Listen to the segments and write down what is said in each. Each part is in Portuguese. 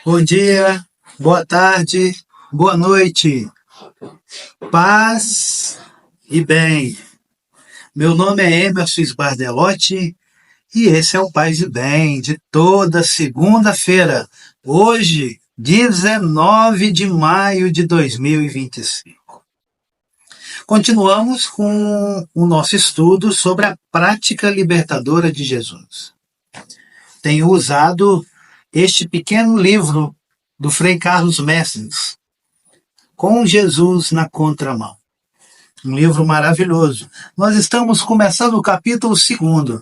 Bom dia, boa tarde, boa noite, paz e bem. Meu nome é Emerson Sbardelotti e esse é o Paz e Bem de toda segunda-feira, hoje, 19 de maio de 2025. Continuamos com o nosso estudo sobre a prática libertadora de Jesus. Tenho usado este pequeno livro do Frei Carlos Messens, Com Jesus na Contramão. Um livro maravilhoso. Nós estamos começando o capítulo 2,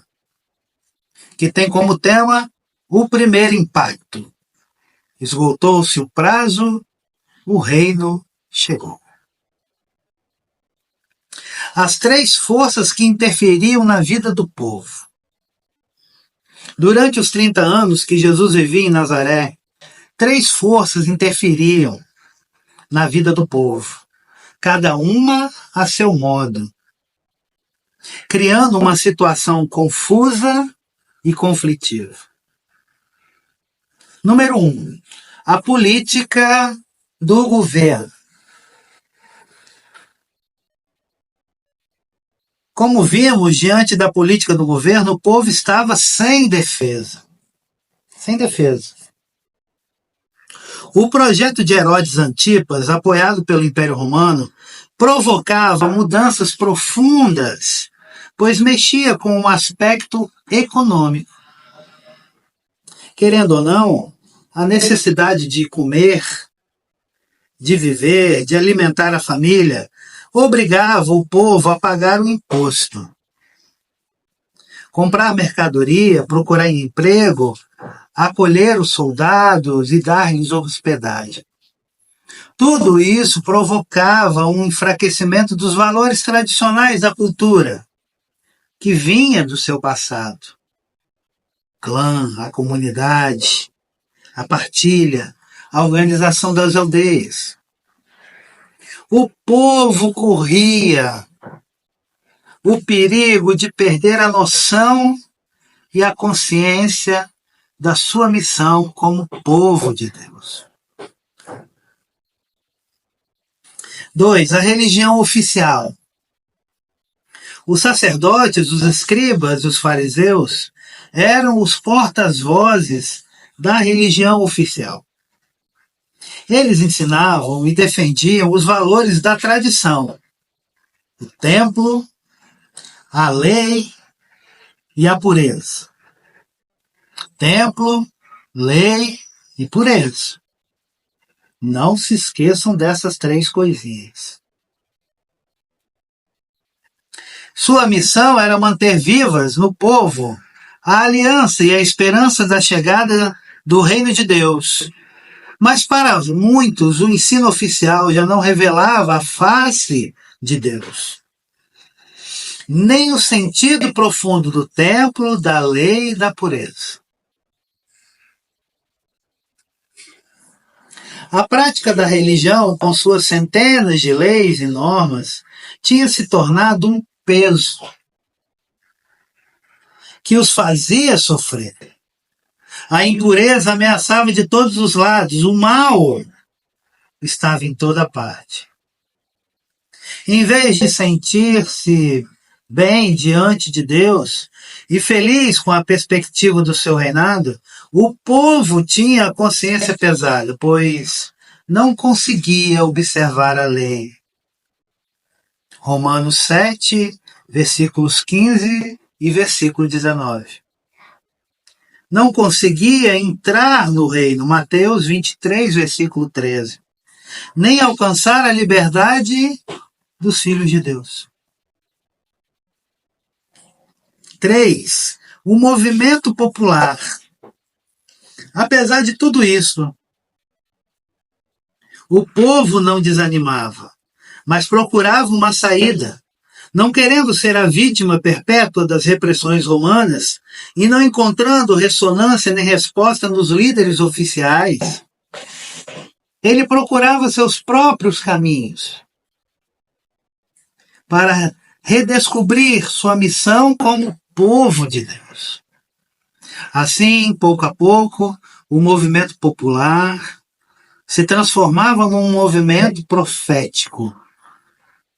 que tem como tema o primeiro impacto. Esgotou-se o prazo, o reino chegou. As três forças que interferiam na vida do povo. Durante os 30 anos que Jesus vivia em Nazaré, três forças interferiam na vida do povo, cada uma a seu modo, criando uma situação confusa e conflitiva. Número 1, a política do governo. Como vimos, diante da política do governo, o povo estava sem defesa. Sem defesa. O projeto de Herodes Antipas, apoiado pelo Império Romano, provocava mudanças profundas, pois mexia com o aspecto econômico. Querendo ou não, a necessidade de comer, de viver, de alimentar a família, obrigava o povo a pagar o imposto. Comprar mercadoria, procurar emprego, acolher os soldados e dar-lhes hospedagem. Tudo isso provocava um enfraquecimento dos valores tradicionais da cultura, que vinha do seu passado. Clã, a comunidade, a partilha, a organização das aldeias. O povo corria o perigo de perder a noção e a consciência da sua missão como povo de Deus. 2. A religião oficial. Os sacerdotes, os escribas e os fariseus eram os porta-vozes da religião oficial. Eles ensinavam e defendiam os valores da tradição, o templo, a lei e a pureza. Templo, lei e pureza. Não se esqueçam dessas três coisinhas. Sua missão era manter vivas no povo a aliança e a esperança da chegada do reino de Deus. Mas para muitos, o ensino oficial já não revelava a face de Deus, nem o sentido profundo do templo, da lei e da pureza. A prática da religião, com suas centenas de leis e normas, tinha se tornado um peso que os fazia sofrer. A impureza ameaçava de todos os lados, o mal estava em toda parte. Em vez de sentir-se bem diante de Deus e feliz com a perspectiva do seu reinado, o povo tinha a consciência pesada, pois não conseguia observar a lei. Romanos 7, versículos 15 e versículo 19. Não conseguia entrar no reino, Mateus 23, versículo 13. Nem alcançar a liberdade dos filhos de Deus. 3. O movimento popular. Apesar de tudo isso, o povo não desanimava, mas procurava uma saída, não querendo ser a vítima perpétua das repressões romanas e não encontrando ressonância nem resposta nos líderes oficiais. Ele procurava seus próprios caminhos para redescobrir sua missão como povo de Deus. Assim, pouco a pouco, o movimento popular se transformava num movimento profético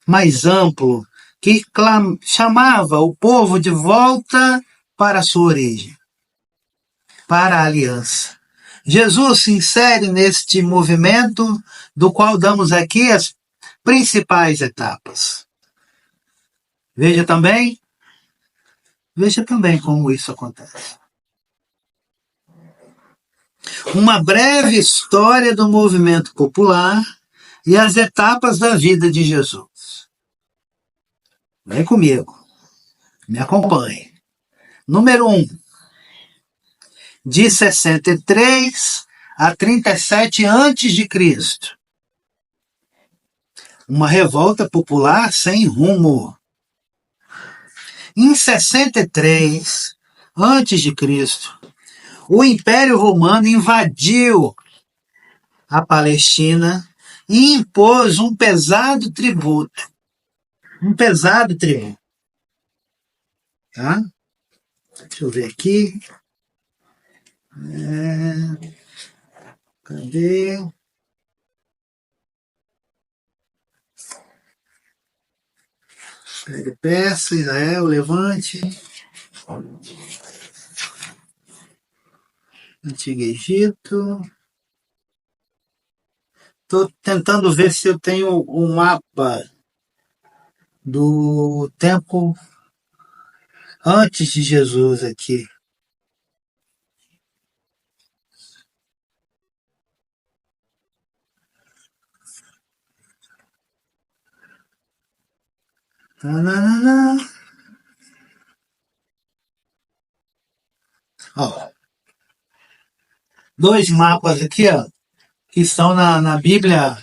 mais amplo, que chamava o povo de volta para a sua origem, para a aliança. Jesus se insere neste movimento, do qual damos aqui as principais etapas. Veja também como isso acontece. Uma breve história do movimento popular e as etapas da vida de Jesus. Vem comigo, me acompanhe. Número 1. De 63 a 37 a.C. Uma revolta popular sem rumo. Em 63 a.C., o Império Romano invadiu a Palestina e impôs um pesado tributo. Tá? Deixa eu ver aqui. Cadê? Pega peça, Israel, levante. Antigo Egito. Estou tentando ver se eu tenho um mapa do tempo antes de Jesus aqui. Ó, dois mapas aqui, ó, que estão na Bíblia,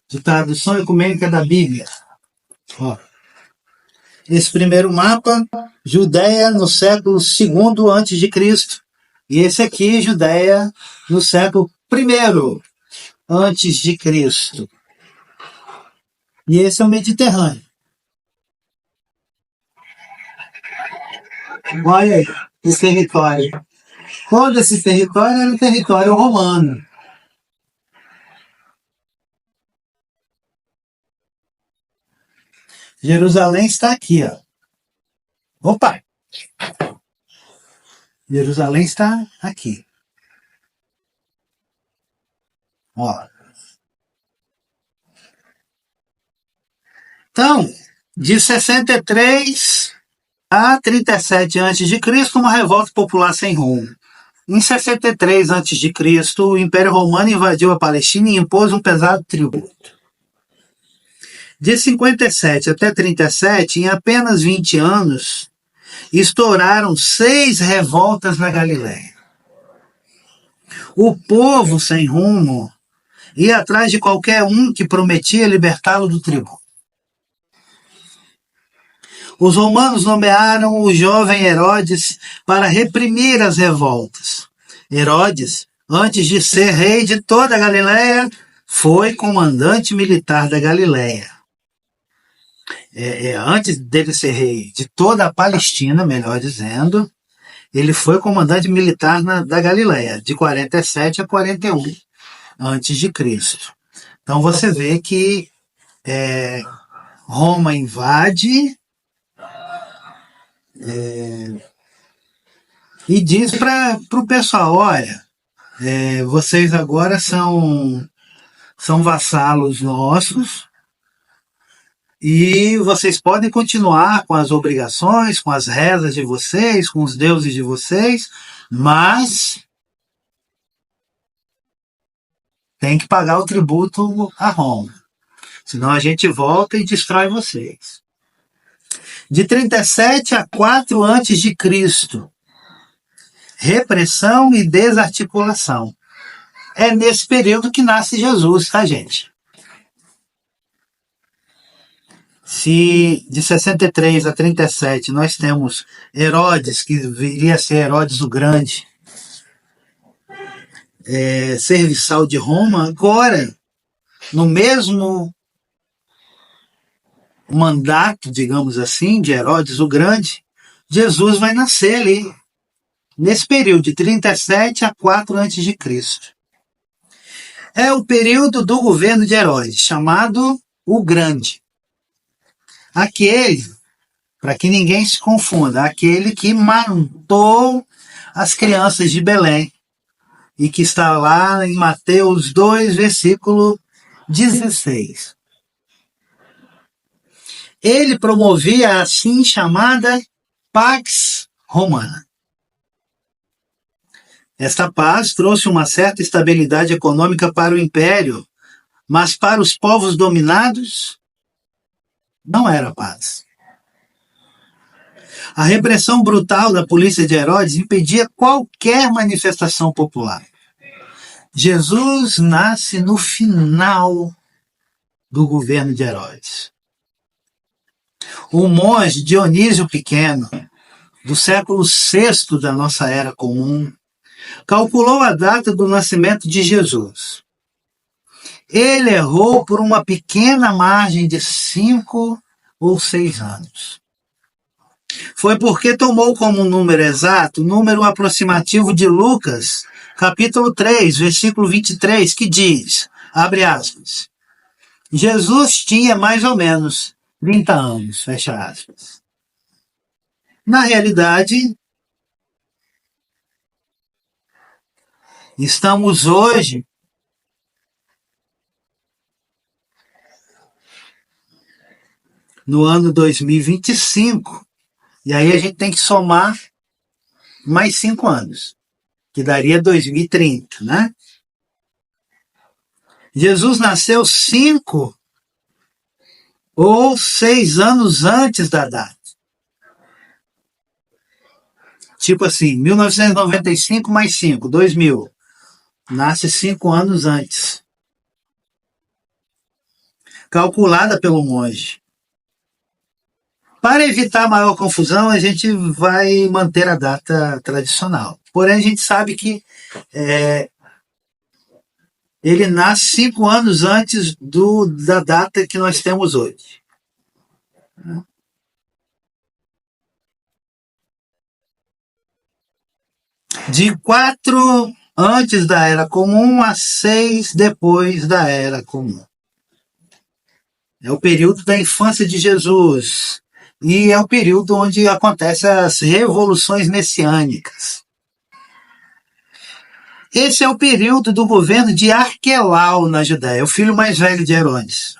de tradução ecumênica da Bíblia. Ó, esse primeiro mapa, Judéia no século II a.C. E esse aqui, Judéia no século I a.C. E esse é o Mediterrâneo. Olha aí, esse território. Todo esse território era um território romano. Jerusalém está aqui, ó. Opa! Jerusalém está aqui. Ó. Então, de 63 a 37 a.C., uma revolta popular sem rumo. Em 63 a.C., o Império Romano invadiu a Palestina e impôs um pesado tributo. De 57 até 37, em apenas 20 anos, estouraram 6 revoltas na Galileia. O povo sem rumo ia atrás de qualquer um que prometia libertá-lo do tributo. Os romanos nomearam o jovem Herodes para reprimir as revoltas. Herodes, antes de ser rei de toda a Galileia, foi comandante militar da Galileia. Antes dele ser rei de toda a Palestina, melhor dizendo, ele foi comandante militar da Galileia, de 47 a 41 antes de Cristo. Então você vê que Roma invade e diz para o pessoal, olha, vocês agora são vassalos nossos e vocês podem continuar com as obrigações, com as rezas de vocês, com os deuses de vocês, mas tem que pagar o tributo a Roma. Senão a gente volta e destrói vocês. De 37 a 4 a.C., repressão e desarticulação. É nesse período que nasce Jesus, tá, gente? Se de 63 a 37 nós temos Herodes, que viria a ser Herodes o Grande, serviçal de Roma, agora, no mesmo mandato, digamos assim, de Herodes o Grande, Jesus vai nascer ali. nesse período de 37 a 4 a.C. É o período do governo de Herodes, chamado o Grande. Aquele, para que ninguém se confunda, aquele que matou as crianças de Belém, e que está lá em Mateus 2, versículo 16. Ele promovia a assim chamada Pax Romana. Esta paz trouxe uma certa estabilidade econômica para o império, mas para os povos dominados não era paz. A repressão brutal da polícia de Herodes impedia qualquer manifestação popular. Jesus nasce no final do governo de Herodes. O monge Dionísio Pequeno, do século VI da nossa era comum, calculou a data do nascimento de Jesus. Ele errou por uma pequena margem de 5 ou 6 anos. Foi porque tomou como número exato o número aproximativo de Lucas, capítulo 3, versículo 23, que diz, abre aspas, Jesus tinha mais ou menos 30 anos, fecha aspas. Na realidade, estamos hoje no ano 2025, e aí a gente tem que somar mais 5 anos, que daria 2030, né? Jesus nasceu 5 ou 6 anos antes da data. Tipo assim, 1995 mais 5, 2000. Nasce 5 anos antes. Calculada pelo monge. Para evitar maior confusão, a gente vai manter a data tradicional. Porém, a gente sabe que ele nasce 5 anos antes da data que nós temos hoje. De 4 antes da Era Comum a 6 depois da Era Comum. É o período da infância de Jesus. E é o período onde acontecem as revoluções messiânicas. Esse é o período do governo de Arquelau na Judéia, o filho mais velho de Herodes.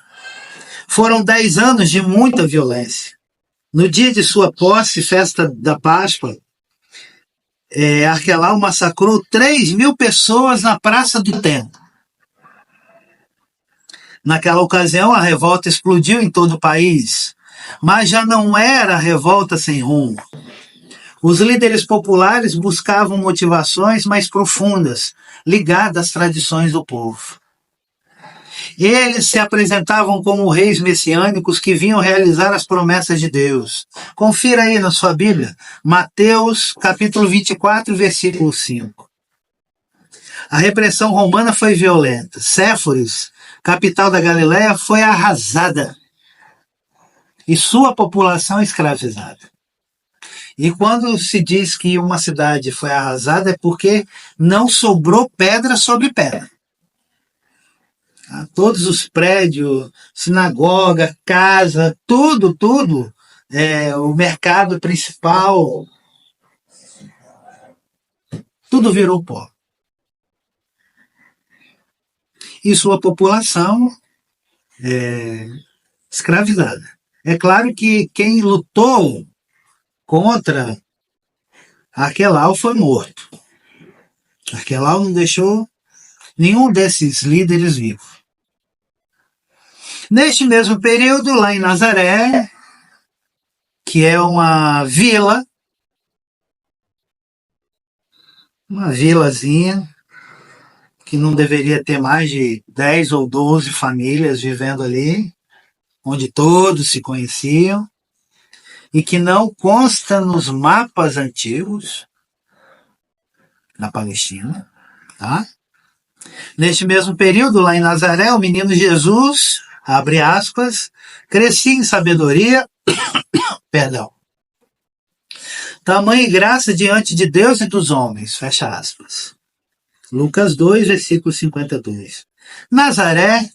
Foram 10 anos de muita violência. No dia de sua posse, festa da Páscoa, Arquelau massacrou 3.000 pessoas na Praça do Templo. Naquela ocasião, a revolta explodiu em todo o país, mas já não era revolta sem rumo. Os líderes populares buscavam motivações mais profundas, ligadas às tradições do povo. Eles se apresentavam como reis messiânicos que vinham realizar as promessas de Deus. Confira aí na sua Bíblia, Mateus capítulo 24, versículo 5. A repressão romana foi violenta. Séforis, capital da Galiléia, foi arrasada e sua população escravizada. E quando se diz que uma cidade foi arrasada é porque não sobrou pedra sobre pedra. Todos os prédios, sinagoga, casa, tudo, o mercado principal, tudo virou pó. E sua população escravizada. É claro que quem lutou contra Arquelau foi morto. Arquelau não deixou nenhum desses líderes vivos. Neste mesmo período, lá em Nazaré, que é uma vilazinha, que não deveria ter mais de 10 ou 12 famílias vivendo ali, onde todos se conheciam, e que não consta nos mapas antigos da Palestina, tá? Neste mesmo período, lá em Nazaré, o menino Jesus, abre aspas, crescia em sabedoria, Tamanha graça diante de Deus e dos homens. Fecha aspas. Lucas 2, versículo 52. Nazaré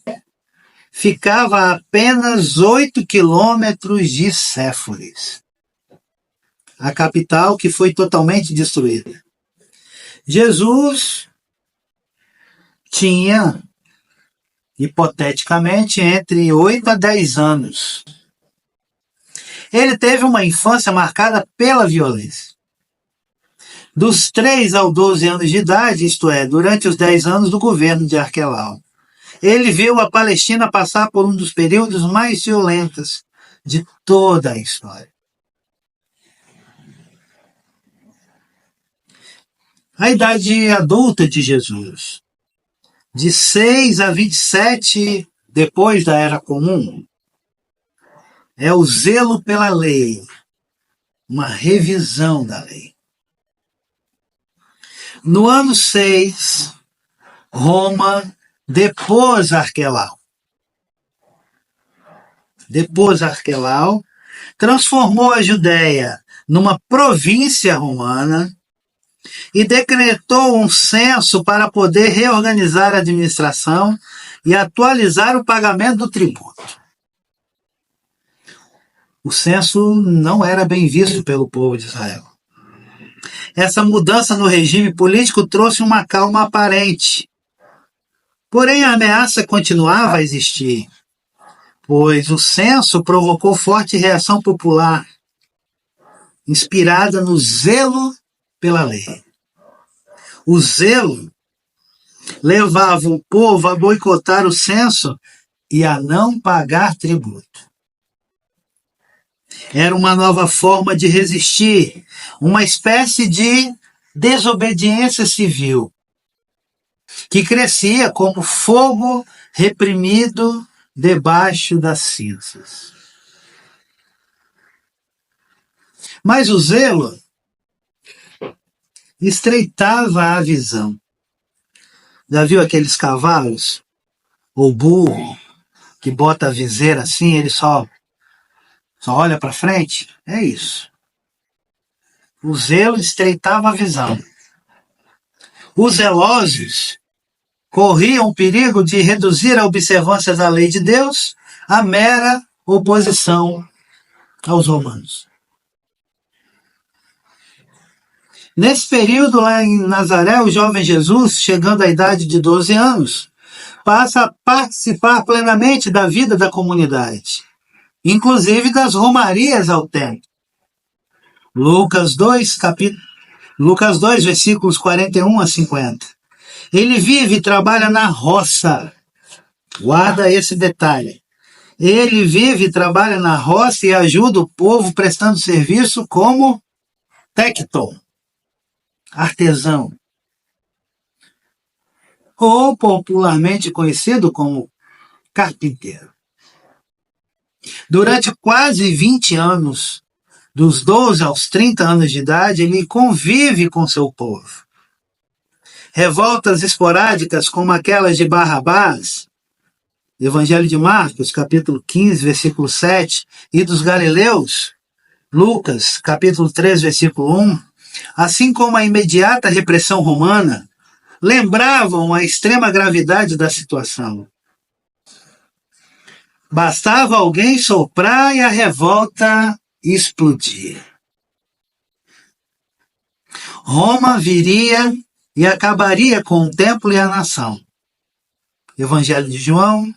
ficava a apenas 8 quilômetros de Séforis, a capital que foi totalmente destruída. Jesus tinha, hipoteticamente, entre 8 a 10 anos. Ele teve uma infância marcada pela violência. Dos 3 aos 12 anos de idade, isto é, durante os 10 anos do governo de Arquelau, ele viu a Palestina passar por um dos períodos mais violentos de toda a história. A idade adulta de Jesus, de 6 a 27 depois da Era Comum, é o zelo pela lei, uma revisão da lei. No ano 6, Roma depôs Arquelau. Transformou a Judéia numa província romana e decretou um censo para poder reorganizar a administração e atualizar o pagamento do tributo. O censo não era bem visto pelo povo de Israel. Essa mudança no regime político trouxe uma calma aparente. Porém, a ameaça continuava a existir, pois o censo provocou forte reação popular, inspirada no zelo pela lei. O zelo levava o povo a boicotar o censo e a não pagar tributo. Era uma nova forma de resistir, uma espécie de desobediência civil, que crescia como fogo reprimido debaixo das cinzas. Mas o zelo estreitava a visão. Já viu aqueles cavalos, ou burro, que bota a viseira assim, ele só olha para frente? É isso. O zelo estreitava a visão. Os zelosos corriam o perigo de reduzir a observância da lei de Deus à mera oposição aos romanos. Nesse período, lá em Nazaré, o jovem Jesus, chegando à idade de 12 anos, passa a participar plenamente da vida da comunidade, inclusive das romarias ao templo. Lucas 2, versículos 41 a 50. Ele vive e trabalha na roça. Guarda esse detalhe. Ele vive e trabalha na roça e ajuda o povo prestando serviço como tecton, artesão, ou popularmente conhecido como carpinteiro. Durante quase 20 anos, dos 12 aos 30 anos de idade, ele convive com seu povo. Revoltas esporádicas como aquelas de Barrabás, Evangelho de Marcos, capítulo 15, versículo 7, e dos Galileus, Lucas, capítulo 3, versículo 1, assim como a imediata repressão romana, lembravam a extrema gravidade da situação. Bastava alguém soprar e a revolta explodir. Roma viria e acabaria com o templo e a nação. Evangelho de João,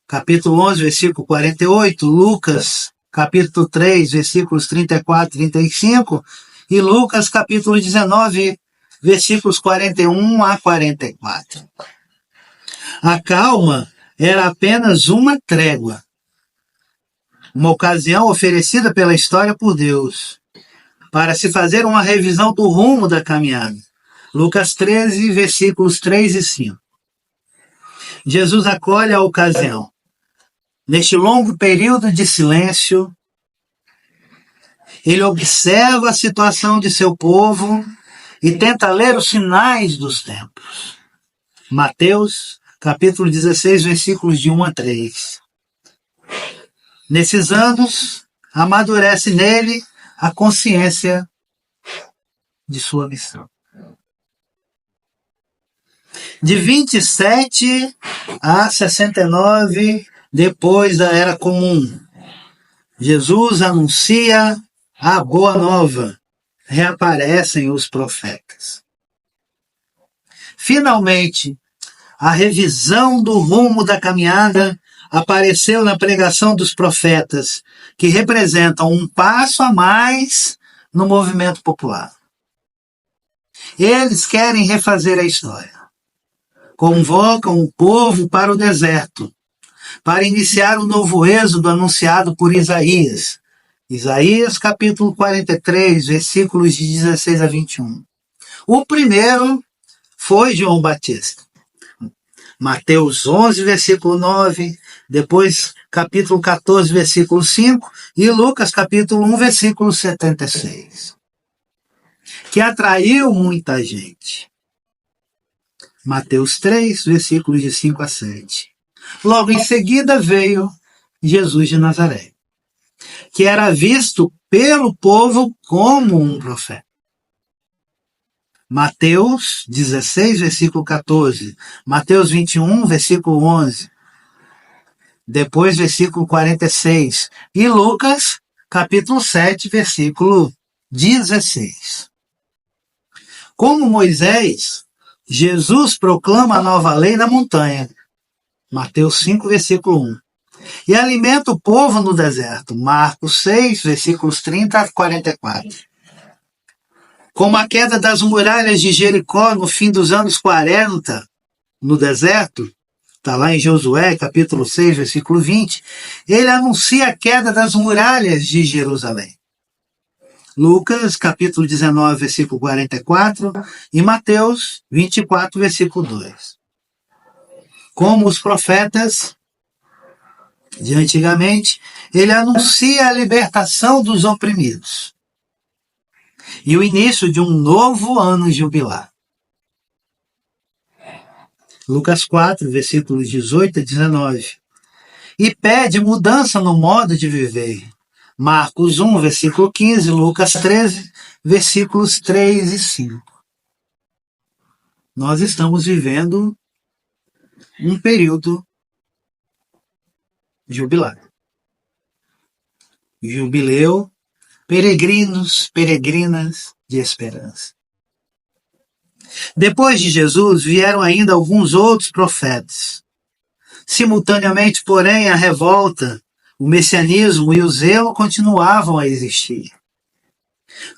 capítulo 11, versículo 48, Lucas, capítulo 3, versículos 34 e 35, e Lucas, capítulo 19, versículos 41 a 44. A calma era apenas uma trégua, uma ocasião oferecida pela história por Deus, para se fazer uma revisão do rumo da caminhada. Lucas 13, versículos 3 e 5. Jesus acolhe a ocasião. Neste longo período de silêncio, ele observa a situação de seu povo e tenta ler os sinais dos tempos. Mateus, capítulo 16, versículos de 1 a 3. Nesses anos, amadurece nele a consciência de sua missão. De 27 a 69, depois da Era Comum, Jesus anuncia a Boa Nova. Reaparecem os profetas. Finalmente, a revisão do rumo da caminhada apareceu na pregação dos profetas, que representam um passo a mais no movimento popular. Eles querem refazer a história. Convocam o povo para o deserto, para iniciar o novo êxodo anunciado por Isaías. Isaías capítulo 43, versículos de 16 a 21. O primeiro foi João Batista. Mateus 11, versículo 9, depois capítulo 14, versículo 5, e Lucas capítulo 1, versículo 76, que atraiu muita gente. Mateus 3, versículos de 5 a 7. Logo em seguida veio Jesus de Nazaré, que era visto pelo povo como um profeta. Mateus 16, versículo 14. Mateus 21, versículo 11. Depois, versículo 46. E Lucas, capítulo 7, versículo 16. Como Moisés, Jesus proclama a nova lei na montanha. Mateus 5, versículo 1. E alimenta o povo no deserto. Marcos 6, versículos 30 a 44. Como a queda das muralhas de Jericó no fim dos anos 40, no deserto, está lá em Josué, capítulo 6, versículo 20, ele anuncia a queda das muralhas de Jerusalém. Lucas, capítulo 19, versículo 44, e Mateus 24, versículo 2. Como os profetas de antigamente, ele anuncia a libertação dos oprimidos e o início de um novo ano jubilar. Lucas 4, versículos 18 a 19. E pede mudança no modo de viver. Marcos 1, versículo 15, Lucas 13, versículos 3 e 5. Nós estamos vivendo um período jubilar. Jubileu, peregrinos, peregrinas de esperança. Depois de Jesus vieram ainda alguns outros profetas. Simultaneamente, porém, a revolta, o messianismo e o zelo continuavam a existir.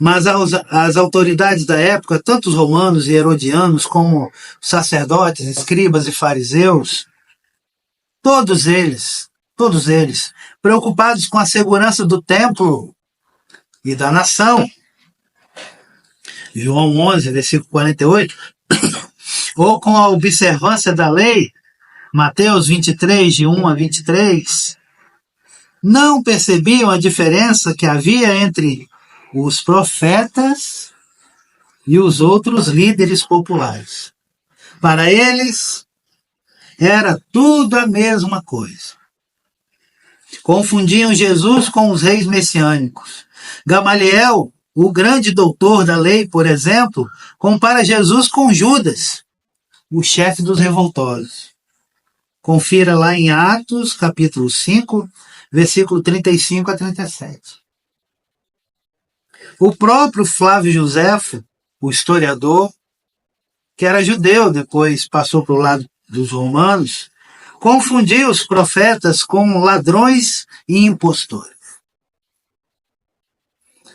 Mas as autoridades da época, tanto os romanos e herodianos como sacerdotes, escribas e fariseus, todos eles, preocupados com a segurança do templo e da nação, João 11, versículo 48, ou com a observância da lei, Mateus 23, de 1 a 23, não percebiam a diferença que havia entre os profetas e os outros líderes populares. Para eles, era tudo a mesma coisa. Confundiam Jesus com os reis messiânicos. Gamaliel, o grande doutor da lei, por exemplo, compara Jesus com Judas, o chefe dos revoltosos. Confira lá em Atos, capítulo 5, versículo 35 a 37. O próprio Flávio Joséfo, o historiador, que era judeu, depois passou para o lado dos romanos, confundiu os profetas com ladrões e impostores.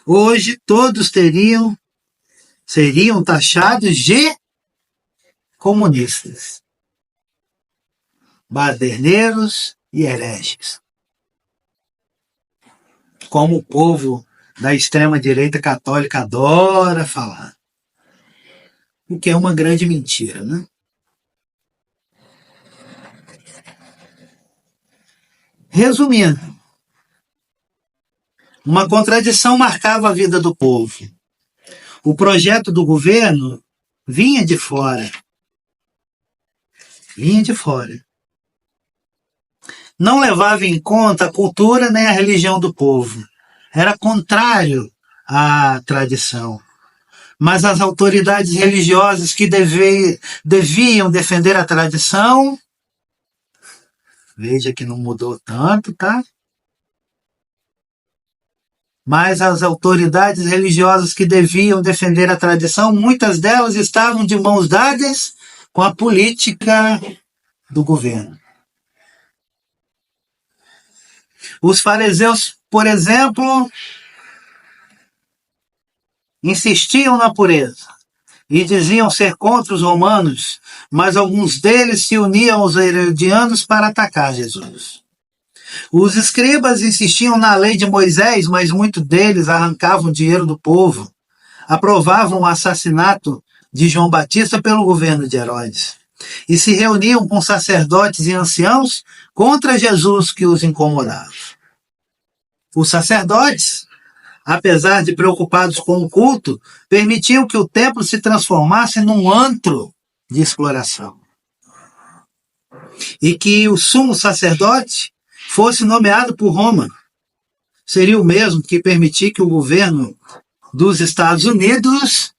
Hoje todos seriam taxados de comunistas, baderneiros e hereges. Como o povo da extrema-direita católica adora falar. O que é uma grande mentira, né? Resumindo, uma contradição marcava a vida do povo. O projeto do governo vinha de fora. Não levava em conta a cultura nem a religião do povo. Era contrário à tradição. Mas as autoridades religiosas que deviam defender a tradição, veja que não mudou tanto, tá? Mas as autoridades religiosas que deviam defender a tradição, muitas delas estavam de mãos dadas com a política do governo. Os fariseus, por exemplo, insistiam na pureza e diziam ser contra os romanos, mas alguns deles se uniam aos herodianos para atacar Jesus. Os escribas insistiam na lei de Moisés, mas muitos deles arrancavam dinheiro do povo, aprovavam o assassinato de João Batista pelo governo de Herodes e se reuniam com sacerdotes e anciãos contra Jesus que os incomodava. Os sacerdotes, apesar de preocupados com o culto, permitiam que o templo se transformasse num antro de exploração. E que o sumo sacerdote fosse nomeado por Roma. Seria o mesmo que permitir que o governo dos Estados Unidos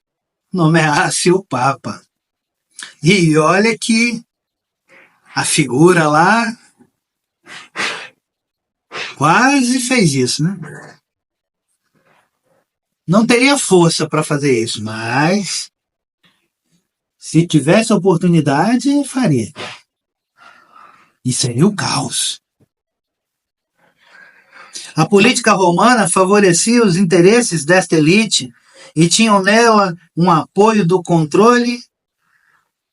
nomeasse o Papa. E olha que a figura lá quase fez isso, né? Não teria força para fazer isso, mas se tivesse oportunidade, faria. E seria o caos. A política romana favorecia os interesses desta elite e tinham nela um apoio do controle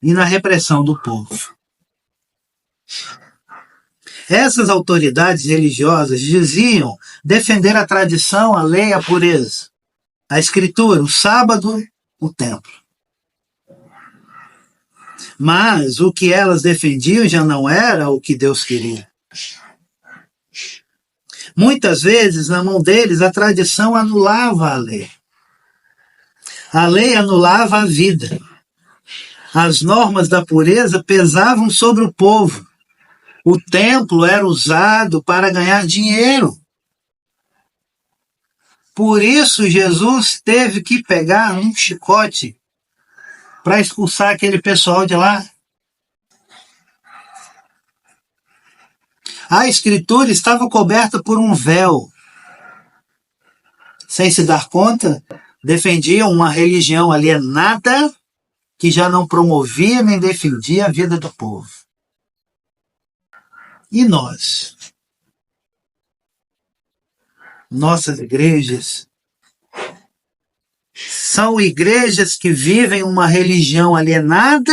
e na repressão do povo. Essas autoridades religiosas diziam defender a tradição, a lei, a pureza, a escritura, o sábado, o templo. Mas o que elas defendiam já não era o que Deus queria. Muitas vezes, na mão deles, a tradição anulava a lei. A lei anulava a vida. As normas da pureza pesavam sobre o povo. O templo era usado para ganhar dinheiro. Por isso, Jesus teve que pegar um chicote para expulsar aquele pessoal de lá. A escritura estava coberta por um véu. Sem se dar conta, defendiam uma religião alienada que já não promovia nem defendia a vida do povo. E nós? Nossas igrejas são igrejas que vivem uma religião alienada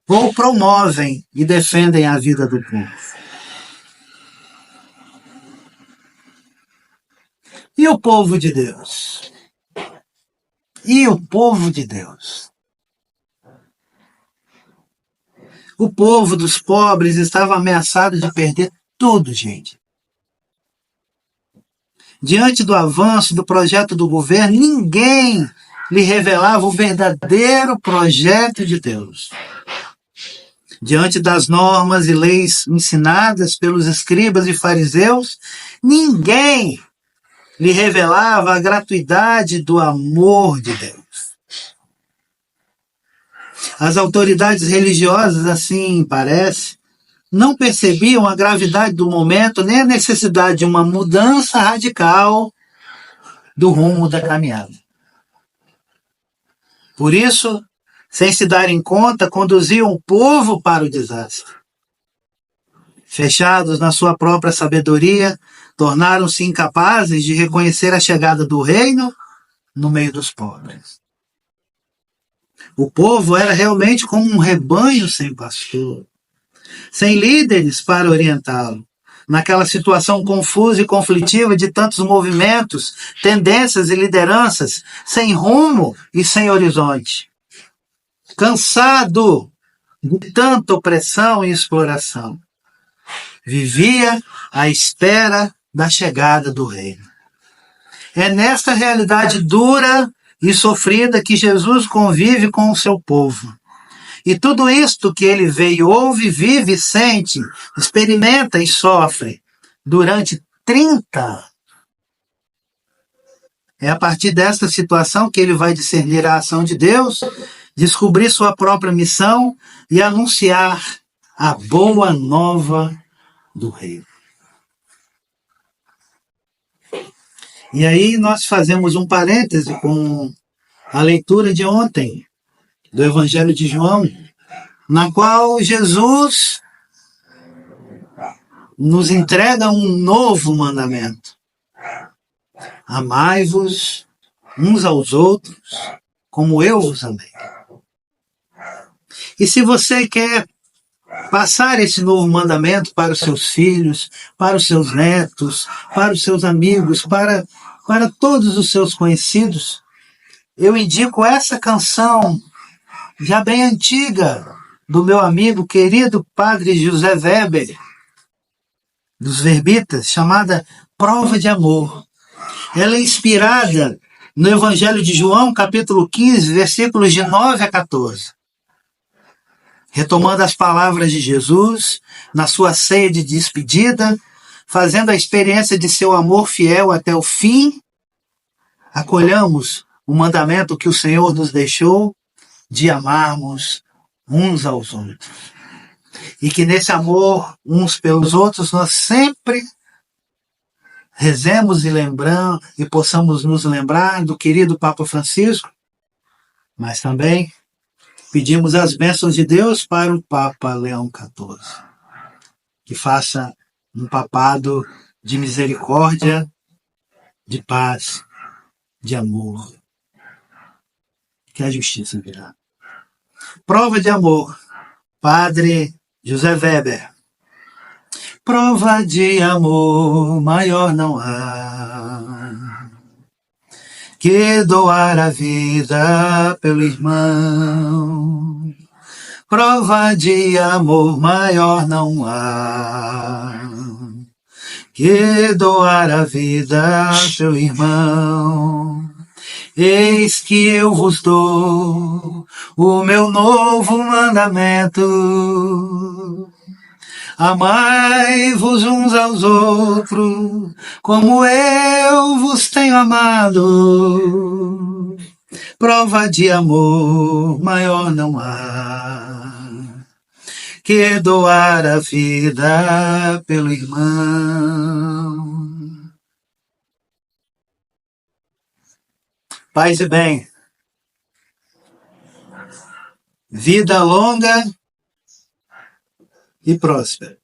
ou promovem e defendem a vida do povo? E o povo de Deus? E o povo de Deus? O povo dos pobres estava ameaçado de perder tudo, gente. Diante do avanço do projeto do governo, ninguém lhe revelava o verdadeiro projeto de Deus. Diante das normas e leis ensinadas pelos escribas e fariseus, ninguém lhe revelava a gratuidade do amor de Deus. As autoridades religiosas, assim parece, não percebiam a gravidade do momento nem a necessidade de uma mudança radical do rumo da caminhada. Por isso, sem se darem conta, conduziam o povo para o desastre. Fechados na sua própria sabedoria, tornaram-se incapazes de reconhecer a chegada do reino no meio dos pobres. O povo era realmente como um rebanho sem pastor, sem líderes para orientá-lo, naquela situação confusa e conflitiva de tantos movimentos, tendências e lideranças, sem rumo e sem horizonte. Cansado de tanta opressão e exploração, vivia à espera da chegada do reino. É nesta realidade dura e sofrida que Jesus convive com o seu povo. E tudo isto que ele veio, ouve, vive, sente, experimenta e sofre durante 30 É a partir dessa situação que ele vai discernir a ação de Deus, descobrir sua própria missão e anunciar a boa nova do reino. E aí nós fazemos um parêntese com a leitura de ontem do Evangelho de João, na qual Jesus nos entrega um novo mandamento. Amai-vos uns aos outros, como eu vos amei. E se você quer passar esse novo mandamento para os seus filhos, para os seus netos, para os seus amigos, para todos os seus conhecidos, eu indico essa canção, já bem antiga, do meu amigo querido padre José Weber, dos Verbitas, chamada Prova de Amor. Ela é inspirada no Evangelho de João, capítulo 15, versículos de 9 a 14. Retomando as palavras de Jesus, na sua ceia de despedida, fazendo a experiência de seu amor fiel até o fim, acolhamos o mandamento que o Senhor nos deixou de amarmos uns aos outros. E que nesse amor uns pelos outros nós sempre rezemos e possamos nos lembrar do querido Papa Francisco, mas também pedimos as bênçãos de Deus para o Papa Leão XIV, que faça um papado de misericórdia, de paz, de amor, que a justiça virá. Prova de amor, Padre José Weber. Prova de amor maior não há que doar a vida pelo irmão. Prova de amor maior não há que doar a vida pelo irmão. Eis que eu vos dou o meu novo mandamento. Amai-vos uns aos outros, como eu vos tenho amado. Prova de amor maior não há que doar a vida pelo irmão. Paz e bem. Vida longa e próspera.